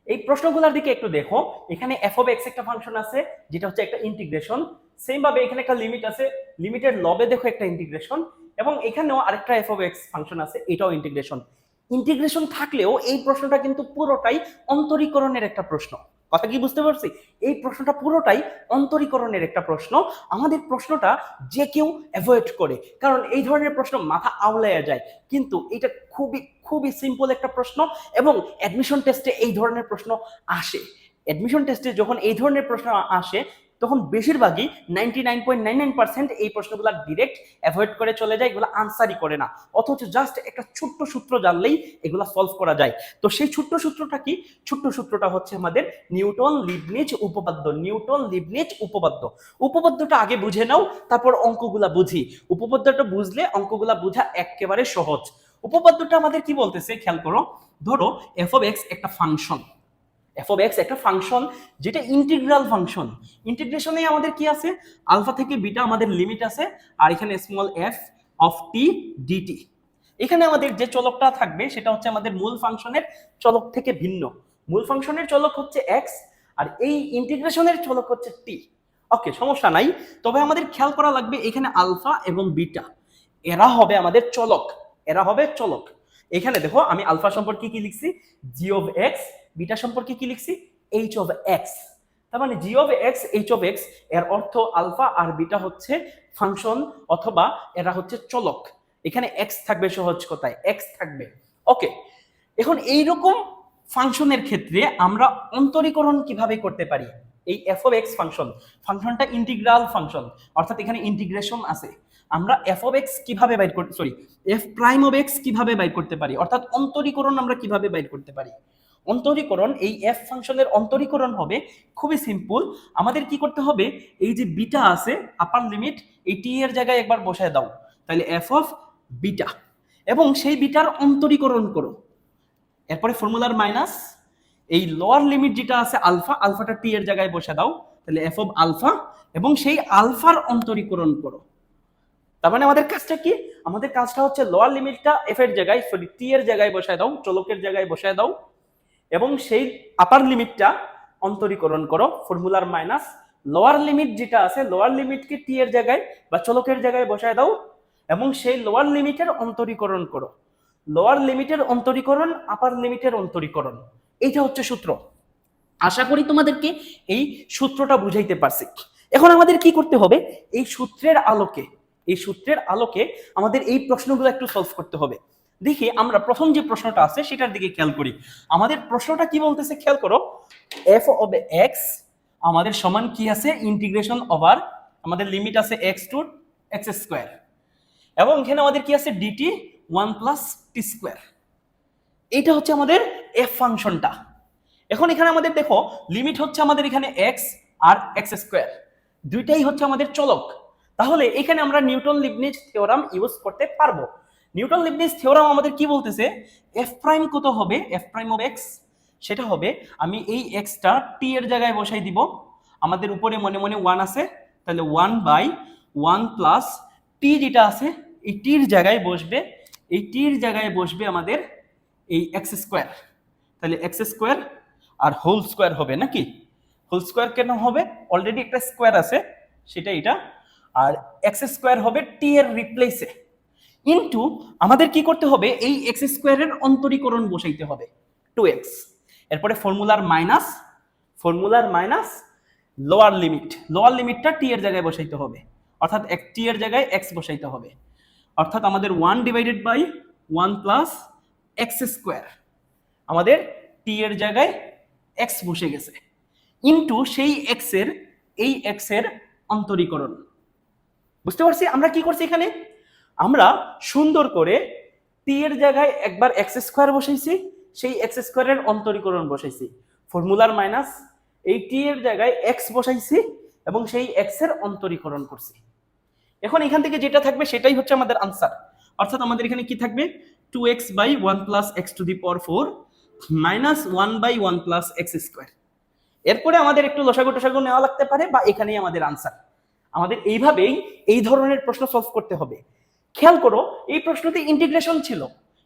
এই প্রশ্নগুলোর দিকে একটু দেখো। এখানে এফ অফ এক্স একটা ফাংশন আছে যেটা হচ্ছে একটা ইন্টিগ্রেশন, সেম ভাবে এখানে একটা লিমিট আছে, লিমিটের লবে দেখো একটা ইন্টিগ্রেশন, এবং এখানেও আরেকটা এফ অফ এক্স ফাংশন আছে, এটাও ইন্টিগ্রেশন। ইন্টিগ্রেশন থাকলেও এই প্রশ্নটা কিন্তু পুরোটাই অন্তরীকরণের একটা প্রশ্ন। কথা কি বুঝতে পারছি? এই প্রশ্নটা পুরোটাই অন্তরীকরণের একটা প্রশ্ন। আমাদের প্রশ্নটা যে কেউ অ্যাভয়েড করে, কারণ এই ধরনের প্রশ্ন মাথা আওলায়া যায়, কিন্তু এটা খুবই খুবই সিম্পল একটা প্রশ্ন, এবং অ্যাডমিশন টেস্টে এই ধরনের প্রশ্ন আসে। অ্যাডমিশন টেস্টে যখন এই ধরনের প্রশ্ন আসে তখন বেশিরভাগই 99.99% এই প্রশ্নগুলো ডিরেক্ট অ্যাভয়েড করে চলে যায়, এগুলো আনসারই করে না, অথচ জাস্ট একটা ছোট্ট সূত্র জানলেই এগুলো সলভ করা যায়। তো সেই ছোট্ট সূত্রটা কি? ছোট্ট সূত্রটা হচ্ছে আমাদের নিউটন লিবনিজ উপপাদ্য। নিউটন লিবনিজ উপপাদ্য, উপপাদ্যটা আগে বুঝে নাও, তারপর অঙ্কগুলা বুঝি। উপপাদ্যটা বুঝলে অঙ্কগুলা বোঝা একেবারে সহজ। উপপাদ্যটা আমাদের কি বলতেছে খেয়াল করো। ধরো এফ অফ এক্স একটা ফাংশন, এফ অফ এক্স একটা ফাংশন যেটা ইন্টিগ্রাল ফাংশন। ইন্টিগ্রেশনে আমাদের কি আছে? আলফা থেকে বিটা আমাদের লিমিট আছে, আর এখানে small f of t dt. এখানে আমাদের যে চলকটা থাকবে সেটা হচ্ছে আমাদের মূল ফাংশনের চলক থেকে ভিন্ন। মূল ফাংশনের চলক হচ্ছে এক্স, আর এই ইন্টিগ্রেশনের চলক হচ্ছে টি। ওকে, সমস্যা নাই। তবে আমাদের খেয়াল করা লাগবে এখানে আলফা এবং বিটা এরা হবে আমাদের চলক, এরা হবে চলক। এখানে দেখো আমি আলফা সম্পর্কে কি লিখছি? জি অফ এক্স। বিটা সম্পর্কে কি লিখছি? H of x. তার মানে G of x, H of x, এর অর্থ আলফা আর বিটা হচ্ছে ফাংশন, অথবা এরা হচ্ছে চলক। এখানে এক্স থাকবে, সহজ কথায় এক্স থাকবে। ওকে, এখন এইরকম ফাংশনের ক্ষেত্রে আমরা অন্তরীকরণ কিভাবে করতে পারি? এই এফ অফ এক্স ফাংশন, ফাংশনটা ইন্টিগ্রাল ফাংশন, অর্থাৎ এখানে ইন্টিগ্রেশন আছে। আমরা এফ অফ এক্স কিভাবে বাইর করতে, sorry, F prime of x কিভাবে বাইর করতে পারি, অর্থাৎ অন্তরীকরণ আমরা কিভাবে বাইর করতে পারি? অন্তরীকরণ, এই এফ ফাংশনের অন্তরীকরণ হবে খুবই সিম্পল। আমাদের কি করতে হবে? এই যে বিটা আছে আপার লিমিট, এই টি এর জায়গায় একবার বসায় দাও, তাহলে এফ অফ বিটা, এবং সেই বিটার অন্তরীকরণ করো। এরপরে ফর্মুলার মাইনাস এই লোয়ার লিমিট যেটা আছে আলফা, আলফাটা টি এর জায়গায় বসে দাও, তাহলে এফ অফ আলফা, এবং সেই আলফার অন্তরীকরণ করো। তার মানে আমাদের কাজটা কি? আমাদের কাজটা হচ্ছে লোয়ার লিমিটটা এফ এর জায়গায়, সরি টি এর জায়গায় বসায় দাও, চলকের জায়গায় বসায় দাও, এবং সেই আপার লিমিটটা অন্তরীকরণ করো, ফর্মুলার মাইনাস লোয়ার লিমিট যেটা আছে, লোয়ার লিমিটকে টি এর জায়গায় বা চলকের জায়গায় বসায় দাও, এবং সেই লোয়ার লিমিটের অন্তরীকরণ করো। লোয়ার লিমিটের অন্তরীকরণ, আপার লিমিটের অন্তরীকরণ, এইটা হচ্ছে সূত্র। আশা করি তোমাদেরকে এই সূত্রটা বুঝাইতে পারছি। এখন আমাদের কি করতে হবে? এই সূত্রের আলোকে, এই সূত্রের আলোকে আমাদের এই প্রশ্নগুলো একটু সলভ করতে হবে। দেখি আমরা প্রথম যে প্রশ্নটা আছে সেটার দিকে খেয়াল করি। আমাদের প্রশ্নটা কি বলতেছে খেয়াল করো। এফ অফ এক্স আমাদের সমান কি আছে? ইন্টিগ্রেশন ওভার, আমাদের লিমিট আছে এক্স টু এক্স স্কোয়ার, এবং এখানে আমাদের কি আছে? ডিটি 1 প্লাস টি স্কোয়ার। এইটা হচ্ছে আমাদের এফ ফাংশনটা। এখন এখানে আমাদের দেখো লিমিট হচ্ছে আমাদের এখানে এক্স আর এক্স স্কোয়ার, দুইটাই হচ্ছে আমাদের চলক। তাহলে এখানে আমরা নিউটন লিবনিজ থিওরাম ইউজ করতে পারবো। নিউটন লিবনিজ থিওরাম আমাদের কি বলতেছে? এফ প্রাইম কত হবে? এফ প্রাইম অফ এক্স, সেটা হবে, আমি এই এক্সটা টি এর জায়গায় বসাই দিব, আমাদের উপরে মনে মনে 1 আছে, তাহলে 1/1 প্লাস টি যেটা আছে এই টির জায়গায় বসবে, এই টির জায়গায় বসবে আমাদের এই এক্স স্কোয়ার, তাহলে এক্স স্কোয়ার আর হোল স্কোয়ার হবে নাকি? হোল স্কোয়ার কেন হবে? অলরেডি একটা স্কোয়ার আছে, সেটা এটা, আর এক্স স্কোয়ার হবে টি এর রিপ্লেসে, ইনটু আমাদের কি করতে হবে? এই এক্স স্কোয়ারের অন্তরীকরণ বসাইতে হবে 2x। এরপরে ফর্মুলার মাইনাস, ফর্মুলার মাইনাস লোয়ার লিমিট, লোয়ার লিমিটটা টি এর জায়গায় বসাইতে হবে, অর্থাৎ টি এর জায়গায় এক্স বসাইতে হবে, অর্থাৎ আমাদের 1/1 প্লাস এক্স স্কোয়ার, আমাদের টি এর জায়গায় এক্স বসে গেছে, ইনটু সেই এক্স এর, এই এক্স এর অন্তরীকরণ। বুঝতে পারছি আমরা কি করছি এখানে? আমরা সুন্দর করে টি এর জায়গায় একবার এক্স স্কোয়ার বসাইছি, সেই এক্স স্কোয়ারের অন্তরীকরণ বসাইছি, ফর্মুলার মাইনাস এই টি এর জায়গায় এক্স বসাইছি, এবং সেই এক্স এর অন্তরীকরণ করছি। এখন এখান থেকে যেটা থাকবে সেটাই হচ্ছে আমাদের আনসার, অর্থাৎ আমাদের এখানে কি থাকবে? 2x/1 plus x two the power 4 minus 1/1 plus x square. এরপরে আমাদের একটু লসাগু টসাগু নেওয়া লাগতে পারে, বা এখানেই আমাদের আনসার। আমাদের এইভাবেই এই ধরনের প্রশ্ন সলভ করতে হবে। খেয়াল করো এই প্রশ্নতে ইন্টিগ্রেশন ছিল,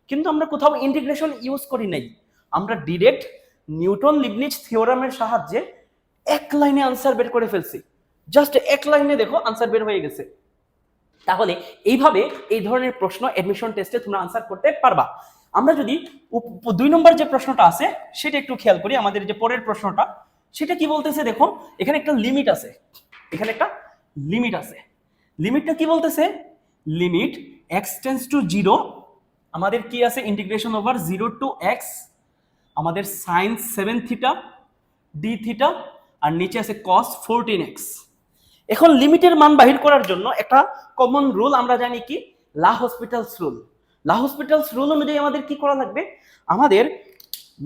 কিন্তু আমরা কোথাও ইন্টিগ্রেশন ইউজ করি নাই, আমরা ডিরেক্ট নিউটন লিবনিজ থিওরামের সাহায্যে এক লাইনে আনসার বের করে ফেলছি, জাস্ট এক লাইনে দেখো আনসার বের হয়ে গেছে। তাহলে এইভাবে এই ধরনের প্রশ্ন এডমিশন টেস্টে তোমরা আনসার করতে পারবা। আমরা যদি 2 নম্বর যে প্রশ্নটা আছে সেটা একটু খেয়াল করি, আমাদের যে পরের প্রশ্নটা সেটা কি বলতেছে দেখো, এখানে একটা লিমিট আছে, এখানে একটা লিমিট আছে। লিমিটটা কি বলতেছে, লিমিট x টেন্ডস টু 0, আমাদের কি আছে ইন্টিগ্রেশন ওভার 0 টু x, আমাদের sin 7 থিটা d থিটা, আর নিচে আছে cos 14x। এখন লিমিটের মান বাহির করার জন্য একটা কমন রুল আমরা জানি কি, লা হসপিটালস রুল। লা হসপিটালস রুল অনুযায়ী আমাদের কি করা লাগবে, আমাদের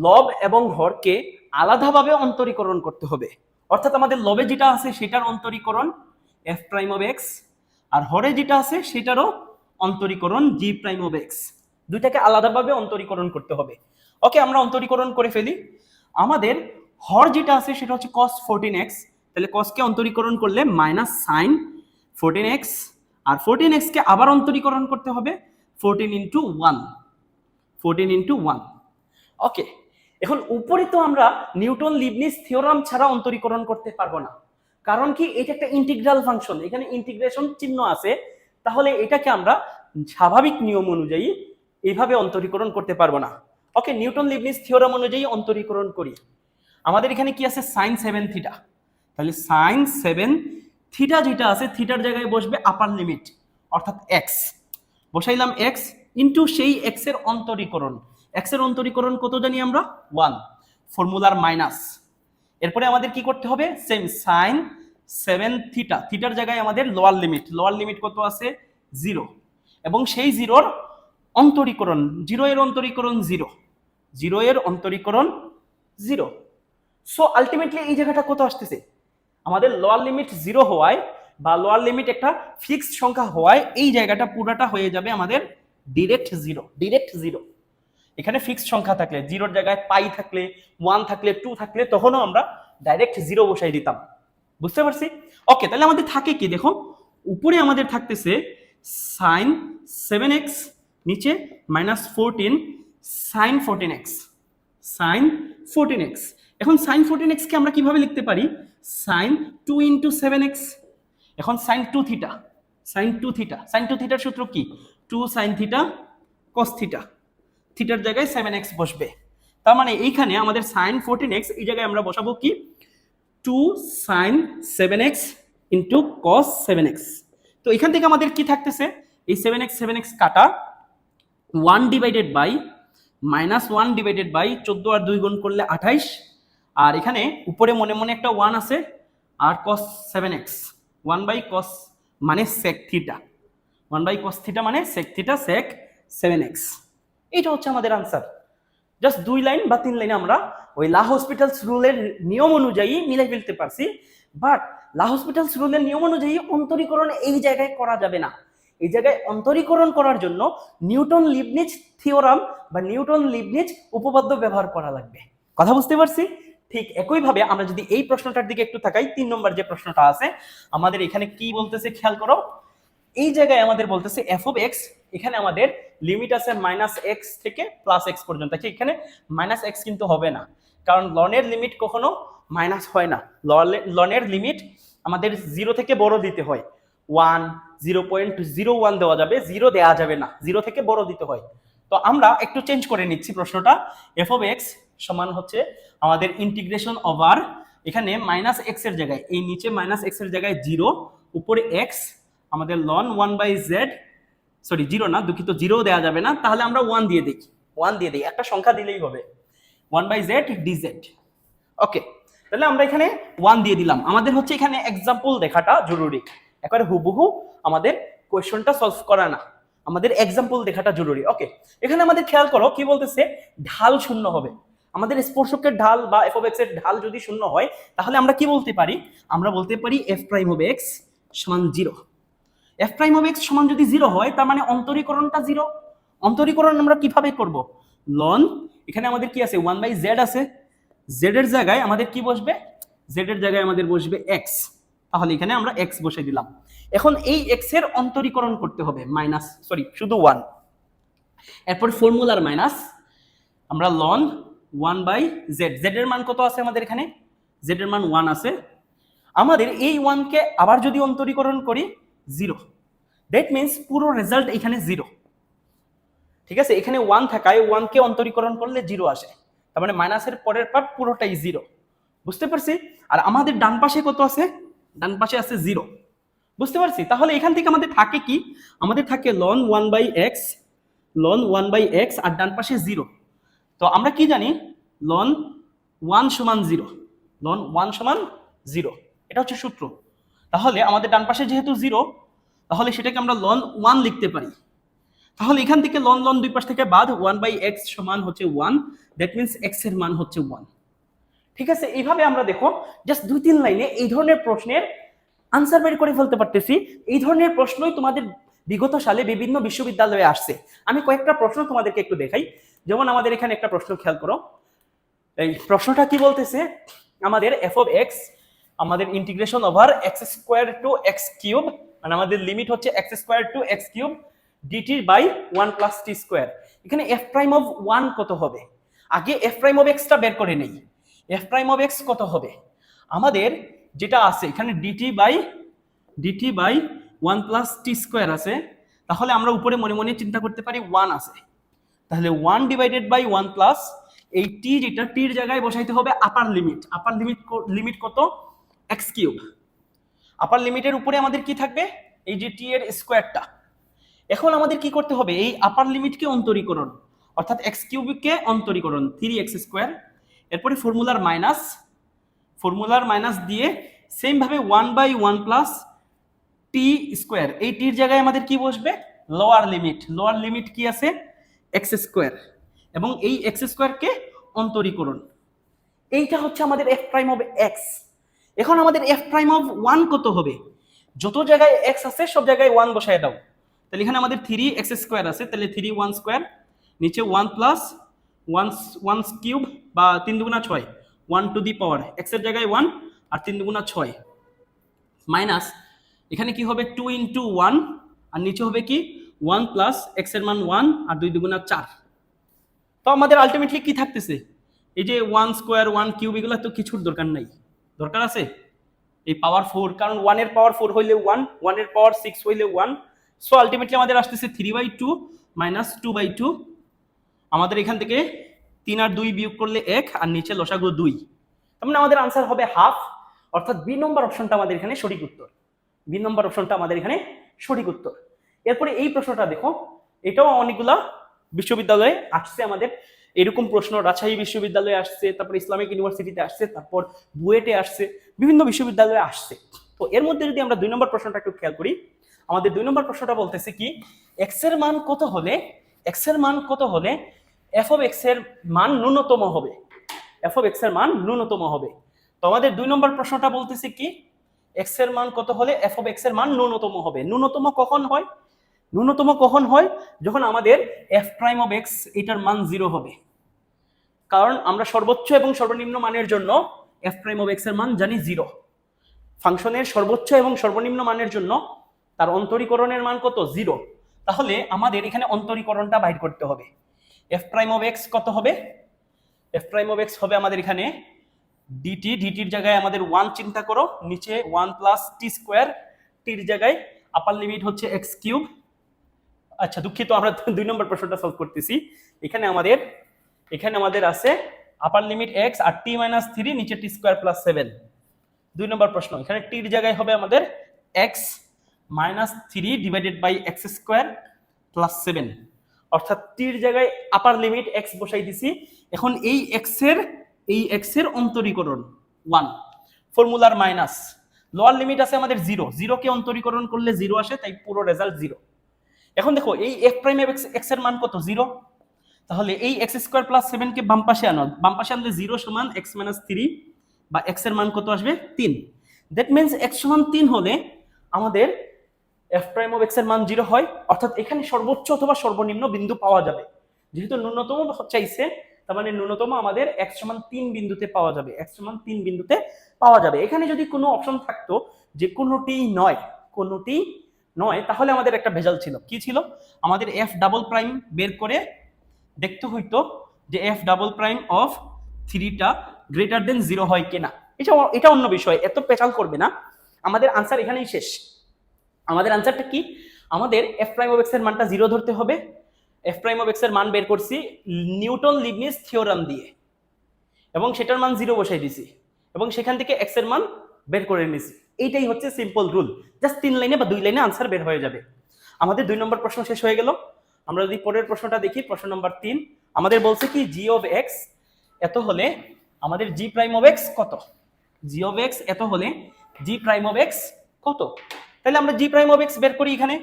লব এবং হরকে আলাদাভাবে অন্তরীকরণ করতে হবে। অর্থাৎ আমাদের লবে যেটা আছে সেটার অন্তরীকরণ f প্রাইম অফ x, আর হরে যেটা আছে সেটারও অন্তরীকরণ g প্রাইম অফ x, দুইটাকে আলাদাভাবে অন্তরীকরণ করতে হবে। ওকে, আমরা অন্তরীকরণ করে ফেলি। আমাদের হর যেটা আছে সেটা হচ্ছে cos 14x, তাহলে cos কে অন্তরীকরণ করলে মাইনাস sin 14x, আর 14x কে আবার অন্তরীকরণ করতে হবে 14 ইন্টু 1, 14 ইন্টু 1। ওকে, এখন উপরে তো আমরা নিউটন লিবনিজ থিওরাম ছাড়া অন্তরীকরণ করতে পারবো না, কারণ কি এটা একটা ইন্টিগ্রাল ফাংশন, এখানে ইন্টিগ্রেশন চিহ্ন আছে, তাহলে এটাকে আমরা স্বাভাবিক নিয়ম অনুযায়ী এইভাবে অন্তরীকরণ করতে পারবো না। ওকে, নিউটন লিবনিজ থিওরাম অনুযায়ী অন্তরীকরণ করি। আমাদের এখানে কি আছে sin 7 থিটা, তাহলে sin 7 থিটা যেটা আছে থিটার জায়গায় বসবে আপার লিমিট অর্থাৎ x, বসাইলাম x ইনটু সেই x এর অন্তরীকরণ, x এর অন্তরীকরণ কত জানি আমরা 1, ফর্মুলার মাইনাস। এরপরে আমাদের কি করতে হবে, সেম sin 7 থিটা, থিটার জায়গায় আমাদের লোয়ার লিমিট কত আছে 0, এবং সেই 0 এর অন্তরীকরণ, 0 এর অন্তরীকরণ 0, 0 এর অন্তরীকরণ 0। সো আলটিমেটলি এই জায়গাটা কত আসতেছে, আমাদের লোয়ার লিমিট 0 হওয়ায় বা লোয়ার লিমিট একটা ফিক্সড সংখ্যা হওয়ায় এই জায়গাটা পুরোটা হয়ে যাবে আমাদের ডিরেক্ট 0। এখানে ফিক্সড সংখ্যা থাকলে, 0 জায়গায় পাই থাকলে, 1 থাকলে, 2 থাকলে, তখনও আমরা ডাইরেক্ট 0 বসাই দিতাম। বুঝতে পারছি? ওকে, তাহলে আমাদের থাকে কি দেখো, উপরে আমাদের থাকতেছে sin 7x, নিচে minus 14 sin 14x, sin 14x। এখন sin 14x কে আমরা কিভাবে লিখতে পারি, sin 2 ইনটু 7x। এখন sin 2 থিটা, sin 2 থিটার সূত্র কি, 2 sin থিটা cos থিটা, থিটার জায়গায় 7x বসবে। তার মানে এইখানে আমাদের sin 14x এই জায়গায় আমরা বসাবো কি 2 sin 7x into cos 7x। তো এখান থেকে আমাদের কি থাকতেছে, এই 7x কাটা 1 divided by minus 1 divided by 14 আর 2 গুণ করলে 28, আর এখানে উপরে মনে মনে একটা 1 আছে, আর cos 7x 1 বাই cos মানে sec theta, 1 by cos theta মানে sec থিটা sec 7x। এটা হচ্ছে আমাদের আনসার। জাস্ট 2 লাইন বা 3 লাইনে আমরা ওই লা হসপিটালস রুলের নিয়ম অনুযায়ী মিলাই ফেলতে পারছি, বাট লা হসপিটালস রুলের নিয়ম অনুযায়ী অন্তরীকরণ এই জায়গায় করা যাবে না। এই জায়গায় অন্তরীকরণ করার জন্য নিউটন লিবনিজ থিওরাম বা নিউটন লিবনিজ উপপাদ্য ব্যবহার করা লাগবে। কথা বুঝতে পারছি? ঠিক একইভাবে আমরা যদি এই প্রশ্নটার দিকে একটু তাকাই, 3 নম্বর যে প্রশ্নটা আছে আমাদের এখানে কি বলতেছে খেয়াল করো। এই জায়গায় আমাদের বলতেছে f of x, এখানে আমাদের লিমিট আছে -x থেকে +x পর্যন্ত। এখানে -x কিন্তু হবে না, কারণ লনের লিমিট কখনো মাইনাস হয় না। লনের লিমিট আমাদের 0 থেকে বড় দিতে হয়, 1 0.01 দেওয়া যাবে, 0 দেওয়া যাবে না, 0 থেকে বড় দিতে হয়। তো আমরা একটু চেঞ্জ করে নিচ্ছি প্রশ্নটা। f of x সমান হচ্ছে আমাদের ইন্টিগ্রেশন ওভার, এখানে -x এর জায়গায়, এই নিচে -x এর জায়গায় 0, উপরে x, আমাদের ln 1/z, সরি 0 না, দুঃখিত, 0 দেওয়া যাবে না, তাহলে আমরা 1 দিয়ে দিই, 1 দিয়ে দিই, একটা সংখ্যা দিলেই হবে, 1/z dz। ওকে, তাহলে আমরা এখানে 1 দিয়ে দিলাম। আমাদের হচ্ছে এখানে এক্সাম্পল দেখাটা জরুরি, একবারে হুবহু আমাদের কোয়েশ্চনটা সলভ করা না, আমাদের এক্সাম্পল দেখাটা জরুরি। ওকে, এখানে আমাদের খেয়াল করো কি বলতেছে, ঢাল শূন্য হবে। আমাদের স্পর্শকের ঢাল বা f of x এর ঢাল যদি শূন্য হয়, তাহলে আমরা কি বলতে পারি, আমরা বলতে পারি f প্রাইম of x সমান 0। f প্রাইম অফ x সমান যদি 0 হয়, তার মানে অন্তরীকরণটা 0। অন্তরীকরণ আমরা কিভাবে করব, লন, এখানে আমাদের কি আছে 1/z আছে, z এর জায়গায় আমাদের কি বসবে, z এর জায়গায় আমাদের বসবে x, তাহলে এখানে আমরা x বসে দিলাম। এখন এই x এর অন্তরীকরণ করতে হবে শুধু 1, এরপর ফর্মুলার মাইনাস, আমরা লন 1/z। z এর মান কত আছে আমাদের এখানে? z এর মান 1 আছে। আমাদের এই 1 কে আবার যদি অন্তরীকরণ করি 0, দ্যাট মিন্স পুরো রেজাল্ট এখানে 0। ঠিক আছে, এখানে 1 থাকায় 1 কে অন্তরীকরণ করলে 0 আসে, তার মানে মাইনাসের পরের পার্ট পুরোটাই 0। বুঝতে পারছি? আর আমাদের ডান পাশে কত আছে? ডান পাশে আছে 0। বুঝতে পারছি? তাহলে এখান থেকে আমাদের থাকে কি? আমাদের থাকে ln 1/x, ln 1/x আর ডান পাশে 0। তো আমরা কি জানি? ln 1 সমান 0, ln 1 সমান 0, এটা হচ্ছে সূত্র। তাহলে আমাদের ডান পাশে যেহেতু 0, তাহলে সেটাকে আমরা ln 1 লিখতে পারি। তাহলে এখান থেকে ln দুই পাশ থেকে বাদ 1/x সমান হচ্ছে 1, দ্যাট মিন্স x এর মান হচ্ছে 1। ঠিক আছে, এইভাবে আমরা দেখো জাস্ট 2-3 লাইনে এই ধরনের প্রশ্নের আনসার বের করে ফেলতে পারতেছি। এই ধরনের প্রশ্নই তোমাদের বিগত সালে বিভিন্ন বিশ্ববিদ্যালয়ে আসছে। আমি কয়েকটা প্রশ্ন তোমাদেরকে একটু দেখাই। যেমন আমাদের এখানে একটা প্রশ্ন খেয়াল করো। এই প্রশ্নটা কি বলতেছে? আমাদের f of x, আমাদের integration over x² to x³ মানে আমাদের লিমিট হচ্ছে x² to x³ dt by 1 plus t²। এখানে f প্রাইম অফ 1 কত হবে? আগে f প্রাইম অফ x টা বের করে নেই। f প্রাইম অফ x কত হবে? আমাদের যেটা আছে এখানে dt বাই 1 প্লাস t² আছে, তাহলে আমরা উপরে মনে মনে চিন্তা করতে পারি 1 আছে, তাহলে 1 ডিভাইডেড বাই 1 প্লাস এই t, যেটা t এর জায়গায় বসাইতে হবে আপার লিমিট কত? x³। আপার লিমিটের উপরে আমাদের কি থাকবে? এই যে t এর স্কয়ারটা। এখন আমাদের কি করতে হবে? এই আপার লিমিটকে অন্তরীকরণ, অর্থাৎ x³ কে অন্তরীকরণ 3x²। এরপরে ফর্মুলার মাইনাস দিয়ে সেম ভাবে 1/1 প্লাস t²। এই t এর জায়গায় আমাদের কি বসবে? লোয়ার লিমিট কি আছে? x², এবং এই x² কে অন্তরীকরণ। এইটা হচ্ছে আমাদের f প্রাইম অফ x। এখন আমাদের f প্রাইম অফ 1 কত হবে? যত জায়গায় x আছে সব জায়গায় 1 বসায় দাও। তাহলে এখানে আমাদের 3x² আছে, তাহলে 3 1² নিচে 1 প্লাস 1³ বা 3 দুগুণা 6, 1 টু দি পাওয়ার x এর জায়গায় 1 আর 3 দুগুণা 6 মাইনাস এখানে কি হবে? 2 ইনটু 1 আর নিচে হবে কি? 1 প্লাস x এর মান 1 আর 2 দুগুণা 4। তো আমাদের আলটিমেটলি কি থাকতেছে? এই যে 1² 1³ এগুলো তো কিছুর দরকার নাই। দরকার আছে এই পাওয়ার 4, কারণ 1 এর পাওয়ার 4 হইলে 1, 1 এর পাওয়ার 6 হইলে 1। সো আলটিমেটলি আমাদের আসতেছে 3/2 মাইনাস 2/2। আমাদের এখান থেকে 3 আর 2 বিয়োগ করলে 1 আর নিচে লসাগু 2, তার মানে আমাদের আনসার হবে হাফ। অর্থাৎ বি নম্বর অপশনটা আমাদের এখানে সঠিক উত্তর। বি নম্বর অপশনটা আমাদের এখানে সঠিক উত্তর। এরপরে এই প্রশ্নটা দেখো, এটাও অনেকগুলা বিশ্ববিদ্যালয়ে আসছে আমাদের এরকম প্রশ্ন। রাজশাহী বিশ্ববিদ্যালয়ে আসছে, তারপর ইসলামিক ইউনিভার্সিটিতে আসছে, তারপর বুয়েটে আসছে, বিভিন্ন বিশ্ববিদ্যালয়ে আসছে। তো এর মধ্যে যদি আমরা 2 নম্বর প্রশ্নটা একটু খেয়াল করি, আমাদের 2 নম্বর প্রশ্নটা বলতেছে কি? x এর মান কত হলে f of x এর মান ন্যূনতম হবে? f of x এর মান ন্যূনতম হবে। তো আমাদের 2 নম্বর প্রশ্নটা বলতেছে কি? x এর মান কত হলে f of x এর মান ন্যূনতম হবে? ন্যূনতম কখন হয়? যখন আমাদের f প্রাইম অফ x এটার মান 0 হবে। কারণ আমরা সর্বোচ্চ এবং সর্বনিম্ন মানের জন্য f প্রাইম অফ x এর মান জানি 0। ফাংশনের সর্বোচ্চ এবং সর্বনিম্ন মানের জন্য তার অন্তরীকরণের মান কত? 0। তাহলে আমাদের এখানে অন্তরীকরণটা বাইর করতে হবে। f প্রাইম অফ x কত হবে? f প্রাইম অফ x হবে আমাদের এখানে dt এর জায়গায় আমাদের 1 চিন্তা করো, নিচে 1 প্লাস t², t এর জায়গায় আপার লিমিট হচ্ছে x³। আচ্ছা দুঃখিত, আমরা 2 নম্বর প্রশ্নটা সলভ করতেছি। এখানে আমাদের আছে আপার লিমিট x আর t - 3 নিচে t² + 7। 2 নম্বর প্রশ্ন, এখানে t এর জায়গায় হবে আমাদের x - 3 ডিভাইডেড বাই x² + 7, অর্থাৎ t এর জায়গায় আপার লিমিট x বসাই দিছি। এখন এই x এর অন্তরীকরণ 1, ফর্মুলার মাইনাস, লোয়ার লিমিট আছে আমাদের 0, 0 কে অন্তরীকরণ করলে 0 আসে, তাই পুরো রেজাল্ট 0। এখন দেখো এই f প্রাইম x এর মান কত? 0। তাহলে এই x² + 7 কে বাম পাশে আনলে 0 সমান x - 3 বা x এর মান কত আসবে? 3। দ্যাট মিন্স x সমান 3 হলে আমাদের f প্রাইম অফ x এর মান 0 হয়। অর্থাৎ এখানে সর্বোচ্চ অথবা সর্বনিম্ন বিন্দু পাওয়া যাবে। যেহেতু ন্যূনতম চাইছে, তার মানে ন্যূনতম আমাদের x সমান 3 বিন্দুতে পাওয়া যাবে। এখানে যদি কোনো অপশন থাকতো যে কোনোটি নয়, তাহলে আমাদের একটা ভেজাল ছিল। কি ছিল? আমাদের f ডাবল প্রাইম বের করে দেখতে হইতো যে এফ ডাবল প্রাইম অফ থ্রিটা গ্রেটার দেন 0 হয় কিনা। এটা অন্য বিষয়, এত পেচাল করবে না। আমাদের আনসার এখানেই শেষ। আমাদের আনসারটা কি? আমাদের এফ প্রাইম অফ এক্স এর মানটা 0 ধরতে হবে। এফ প্রাইম অফ এক্স এর মান বের করছি নিউটন লিবনিজ থিওরাম দিয়ে, এবং সেটার মান 0 বসাই দিছি, এবং সেখান থেকে এক্স এর মান বের করে নিছি। এইটাই হচ্ছে সিম্পল রুল। জাস্ট 3 লাইনে বা 2 লাইনে আনসার বের হয়ে যাবে। আমাদের 2 নম্বর প্রশ্ন শেষ হয়ে গেল। আমরা যদি পরের প্রশ্নটা দেখি, প্রশ্ন নম্বর 3 আমাদের বলছে কি জি অফ এক্স এত হলে আমাদের জি প্রাইম অফ এক্স কত। জি অফ এক্স এত হলে জি প্রাইম অফ এক্স কত। তাহলে আমরা জি প্রাইম অফ এক্স বের করি। এখানে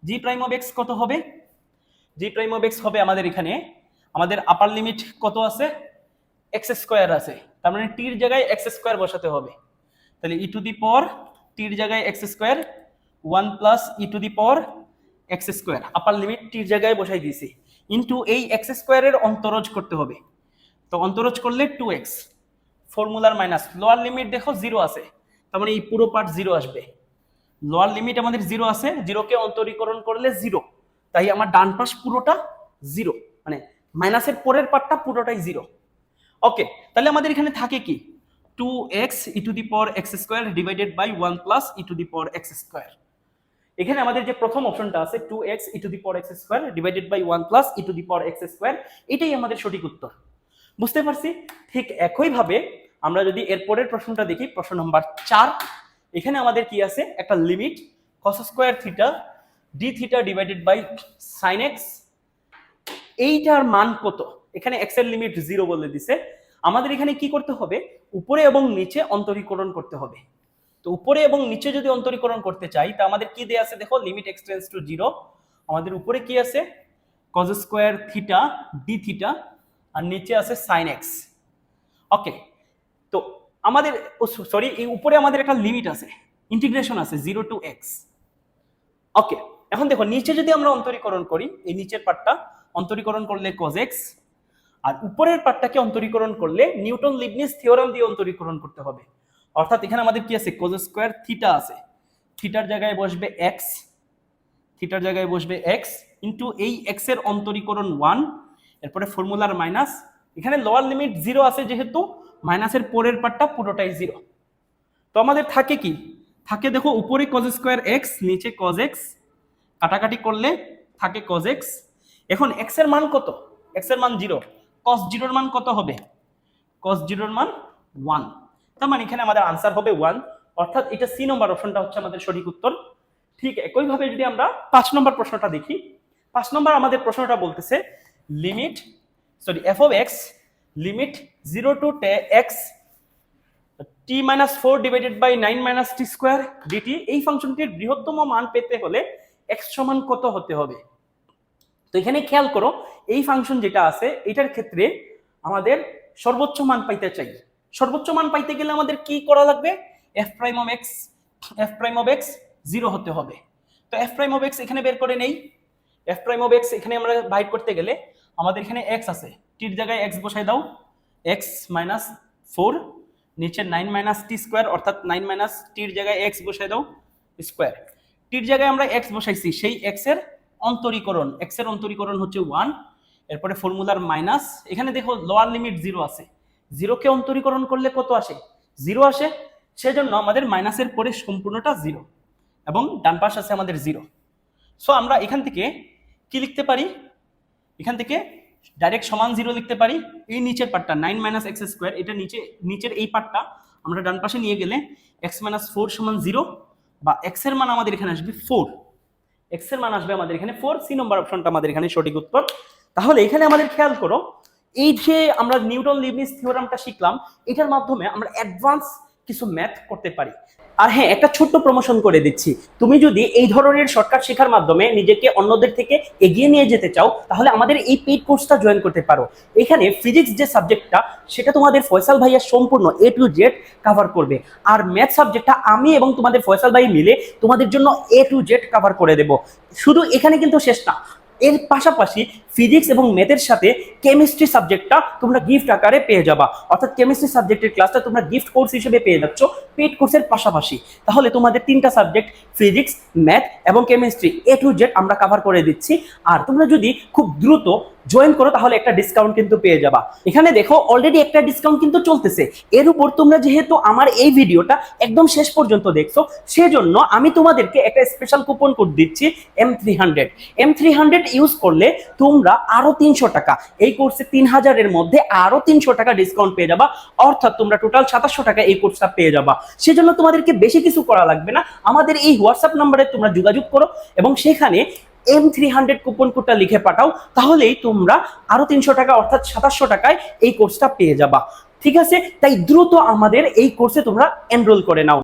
জি প্রাইম অফ এক্স কত হবে? জি প্রাইম অফ এক্স হবে আমাদের এখানে, আমাদের আপার লিমিট কত আছে? এক্স স্কোয়ার আছে, তার মানে টির জায়গায় এক্স স্কোয়ার বসাতে হবে। তাহলে ই টু দি পাওয়ার টির জায়গায় x square 1 plus e to the power x square, upper limit টির জায়গায় বসাই দিয়েছি, ইন্টু এই এক্স স্কোয়ারের অন্তরজ করতে হবে। তো অন্তরজ করলে 2x, ফর্মুলার মাইনাস লোয়ার লিমিট দেখো 0 আছে, তার মানে এই পুরো পার্ট 0 আসবে। লোয়ার লিমিট আমাদের 0 আছে, 0 কে অন্তরীকরণ করলে 0, তাই আমার ডান পাশ পুরোটা 0, মানে মাইনাসের পরের পার্টটা পুরোটাই 0। ওকে, তাহলে আমাদের এখানে থাকে কি 2x e to the power x square divided by 1 plus e to the power x square. এখানে আমাদের যে প্রথম অপশনটা আছে 2x e to the power x square divided by 1 plus e to the power x square, এটাই আমাদের সঠিক উত্তর। বুঝতে পারছি? ঠিক একইভাবে আমরা যদি এর পরের প্রশ্নটা দেখি, প্রশ্ন নম্বর 4, এখানে আমাদের কি আছে? একটা limit cos square theta d theta divided by sin x, এইটার মান কত? এখানে x এর লিমিট 0 বলে দিছে। আমাদের এখানে কি করতে হবে? উপরে এবং নিচে অন্তরীকরণ করতে হবে। তো উপরে এবং নিচে যদি অন্তরীকরণ করতে চাই, তা আমাদের কি দেয়া আছে দেখো, লিমিট x টেন্ডস টু 0। আমাদের উপরে কি আছে? cos square theta d theta, আর নিচে আছে sin x। ওকে, তো আমাদের সরি, এই উপরে আমাদের একটা লিমিট আছে, ইন্টিগ্রেশন আছে 0 টু x। ওকে, এখন দেখো নিচে যদি আমরা অন্তরীকরণ করি, এই নিচের পার্টটা অন্তরীকরণ করলে cos x, আর উপরের পার্টটাকে অন্তরীকরণ করলে নিউটন লিবনিজ থিওরাম দিয়ে অন্তরীকরণ করতে হবে। অর্থাৎ এখানে আমাদের কি আছে? cos স্কয়ার থিটা আছে, থিটার জায়গায় বসবে x, থিটার জায়গায় বসবে x ইনটু এই x এর অন্তরীকরণ 1, এরপরে ফর্মুলার মাইনাস, এখানে লোয়ার লিমিট 0 আছে যেহেতু মাইনাসের পরের পার্টটা পুরোটাই 0। তো আমাদের থাকে কি? থাকে দেখো উপরে cos স্কয়ার x, নিচে cos x, কাটাকাটি করলে থাকে cos x। এখন x এর মান কত? x এর মান 0, cos 0 এর মান কত হবে? cos 0 এর মান 1, তার মানে এখানে আমাদের আনসার হবে 1, অর্থাৎ এটা সি নম্বর অপশনটা হচ্ছে আমাদের সঠিক উত্তর। ঠিক একইভাবে যদি আমরা 5 নম্বর প্রশ্নটা দেখি, 5 নম্বর আমাদের প্রশ্নটা বলতেছে limit f of x limit 0 to x t minus 4 divided by 9 minus t square dt, এই ফাংশনটির বৃহত্তম মান পেতে হলে x সমান কত হতে হবে? তো এখানে খেয়াল করো, এই ফাংশন যেটা আছে এটার ক্ষেত্রে আমাদের সর্বোচ্চ মান পাইতে চাই। সর্বোচ্চ মান পাইতে গেলে আমাদের কি করা লাগবে? f প্রাইম অফ x 0 হতে হবে। তো f প্রাইম অফ x এখানে বের করে নেই। f প্রাইম অফ x এখানে আমরা বাইর করতে গেলে আমাদের এখানে x আছে, টির জায়গায় x বসাই দাও, x minus 4, নিচে 9 মাইনাস টি স্কোয়ার, অর্থাৎ 9 মাইনাস টির জায়গায় x বসাই দাও স্কোয়ার। টির জায়গায় আমরা x বসাইছি, সেই x এর অন্তরীকরণ হচ্ছে 1, এরপরে ফর্মুলার মাইনাস, এখানে দেখো লোয়ার লিমিট 0 আছে, 0 কে অন্তরীকরণ করলে কত আসে? 0 আসে, সেজন্য আমাদের মাইনাসের পরে সম্পূর্ণটা 0 এবং ডান পাশ আছে আমাদের 0। সো আমরা এখান থেকে কি লিখতে পারি? এখান থেকে ডাইরেক্ট সমান 0 লিখতে পারি। এই নিচের পার্টটা 9 মাইনাস এক্স স্কোয়ার, এটা নিচের এই পার্টটা আমরা ডান পাশে নিয়ে গেলে x মাইনাস 4 সমান 0, বা x এর মান আমাদের এখানে আসবে 4, x এর মান আসবে আমাদের এখানে 4, সি নম্বর অপশনটা আমাদের এখানে সঠিক উত্তর। তাহলে এখানে আমাদের খেয়াল করো, এই যে আমরা নিউটন লিবনিজ থিওরামটা শিখলাম, এটার মাধ্যমে আমরা অ্যাডভান্স কিছু ম্যাথ করতে পারি। আর হ্যাঁ, একটা ছোট্ট প্রমোশন করে দিচ্ছি, তুমি যদি এই ধরনের শর্টকাট শেখার মাধ্যমে নিজেকে অন্যদের থেকে এগিয়ে নিয়ে যেতে চাও, তাহলে আমাদের এই পেইড কোর্সটা জয়েন করতে পারো। এখানে ফিজিক্স যে সাবজেক্টটা, সেটা তোমাদের ফয়সাল ভাইয়া সম্পূর্ণ A to Z কভার করবে, আর ম্যাথ সাবজেক্টটা আমি এবং তোমাদের ফয়সাল ভাই মিলে তোমাদের জন্য A to Z কভার করে দেব। শুধু এখানে কিন্তু শেষ না, এর পাশাপাশি ফিজিক্স এবং ম্যাথের সাথে কেমিস্ট্রি সাবজেক্টটা তোমরা গিফট আকারে পেয়ে যাবা, অর্থাৎ কেমিস্ট্রি সাবজেক্টের ক্লাসটা তোমরা গিফট কোর্স হিসেবে পেয়ে যাচ্ছ পেইড কোর্সের পাশাপাশি। তাহলে তোমাদের 3টা সাবজেক্ট ফিজিক্স, ম্যাথ এবং কেমিস্ট্রি A to Z আমরা কভার করে দিচ্ছি। আর তোমরা যদি খুব দ্রুত জয়েন করো তাহলে একটা ডিসকাউন্ট কিন্তু পেয়ে যাবা। এখানে দেখো অলরেডি একটা ডিসকাউন্ট কিন্তু চলতেছে। এর উপর তোমরা যেহেতু আমার এই ভিডিওটা একদম শেষ পর্যন্ত দেখছো, সেজন্য আমি তোমাদেরকে একটা স্পেশাল কুপন কোড দিচ্ছি M300। M300 ইউজ করলে তোমরা আরো 300 টাকা, এই কোর্সে 3000 এর মধ্যে আরো 300 টাকা ডিসকাউন্ট পেয়ে যাবা, অর্থাৎ তোমরা টোটাল 2700 টাকা এই কোর্সটা পেয়ে যাবা। সেজন্য তোমাদেরকে বেশি কিছু করা লাগবে না, আমাদের এই হোয়াটসঅ্যাপ নাম্বারে তোমরা যোগাযোগ করো এবং সেখানে M300 কুপন কোডটা লিখে পাঠাও, তাহলেই তোমরা আরো 300 টাকা অর্থাৎ 2700 টাকায় এই কোর্সটা পেয়ে যাবা। ঠিক আছে, তাই দ্রুত আমাদের এই কোর্সে তোমরা এনরোল করে নাও।